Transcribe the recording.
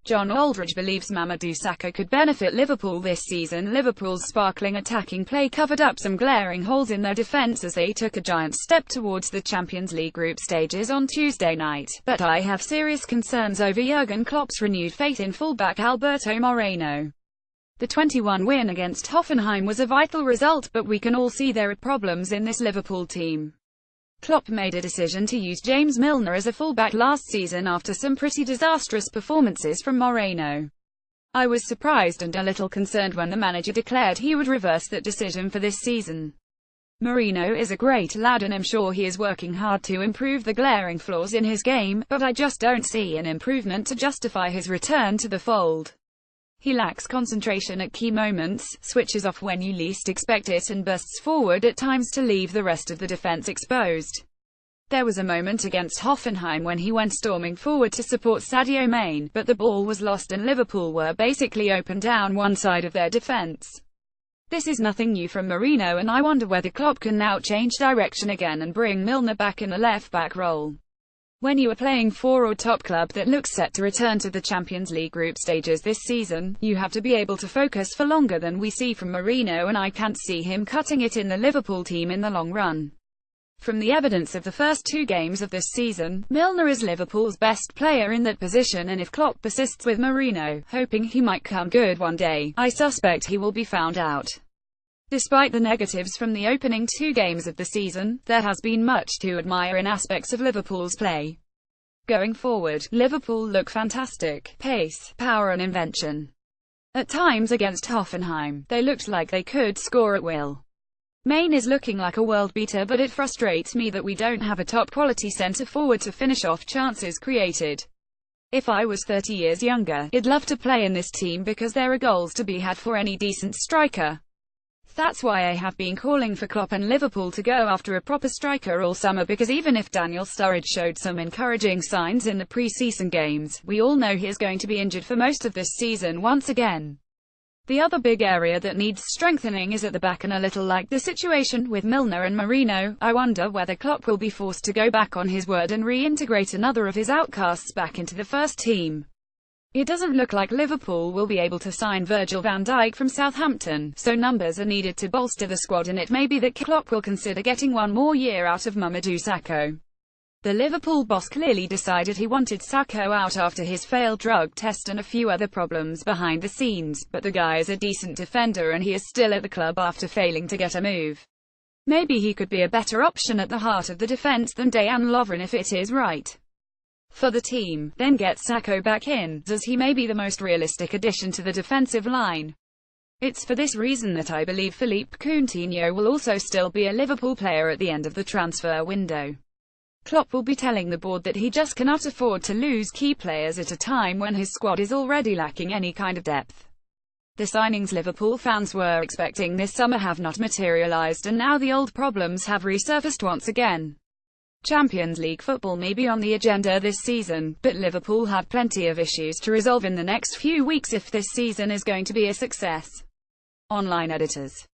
John Aldridge believes Mamadou Sakho could benefit Liverpool this season. Liverpool's sparkling attacking play covered up some glaring holes in their defence as they took a giant step towards the Champions League group stages on Tuesday night. But I have serious concerns over Jurgen Klopp's renewed faith in fullback Alberto Moreno. The 2-1 win against Hoffenheim was a vital result, but we can all see there are problems in this Liverpool team. Klopp made a decision to use James Milner as a fullback last season after some pretty disastrous performances from Moreno. I was surprised and a little concerned when the manager declared he would reverse that decision for this season. Moreno is a great lad and I'm sure he is working hard to improve the glaring flaws in his game, but I just don't see an improvement to justify his return to the fold. He lacks concentration at key moments, switches off when you least expect it and bursts forward at times to leave the rest of the defense exposed. There was a moment against Hoffenheim when he went storming forward to support Sadio Mane, but the ball was lost and Liverpool were basically open down one side of their defense. This is nothing new from Moreno and I wonder whether Klopp can now change direction again and bring Milner back in the left-back role. When you are playing for a top club that looks set to return to the Champions League group stages this season, you have to be able to focus for longer than we see from Moreno and I can't see him cutting it in the Liverpool team in the long run. From the evidence of the first 2 games of this season, Milner is Liverpool's best player in that position and if Klopp persists with Moreno, hoping he might come good one day, I suspect he will be found out. Despite the negatives from the opening 2 games of the season, there has been much to admire in aspects of Liverpool's play. Going forward, Liverpool look fantastic. Pace, power and invention. At times against Hoffenheim, they looked like they could score at will. Mane is looking like a world beater, but it frustrates me that we don't have a top quality centre forward to finish off chances created. If I was 30 years younger, I'd love to play in this team because there are goals to be had for any decent striker. That's why I have been calling for Klopp and Liverpool to go after a proper striker all summer, because even if Daniel Sturridge showed some encouraging signs in the pre-season games, we all know he is going to be injured for most of this season once again. The other big area that needs strengthening is at the back, and a little like the situation with Milner and Moreno, I wonder whether Klopp will be forced to go back on his word and reintegrate another of his outcasts back into the first team. It doesn't look like Liverpool will be able to sign Virgil van Dijk from Southampton, so numbers are needed to bolster the squad and it may be that Klopp will consider getting one more year out of Mamadou Sakho. The Liverpool boss clearly decided he wanted Sakho out after his failed drug test and a few other problems behind the scenes, but the guy is a decent defender and he is still at the club after failing to get a move. Maybe he could be a better option at the heart of the defense than Dejan Lovren if it is right for the team, then get Sakho back in, as he may be the most realistic addition to the defensive line. It's for this reason that I believe Philippe Coutinho will also still be a Liverpool player at the end of the transfer window. Klopp will be telling the board that he just cannot afford to lose key players at a time when his squad is already lacking any kind of depth. The signings Liverpool fans were expecting this summer have not materialised and now the old problems have resurfaced once again. Champions League football may be on the agenda this season, but Liverpool have plenty of issues to resolve in the next few weeks if this season is going to be a success. Online editors.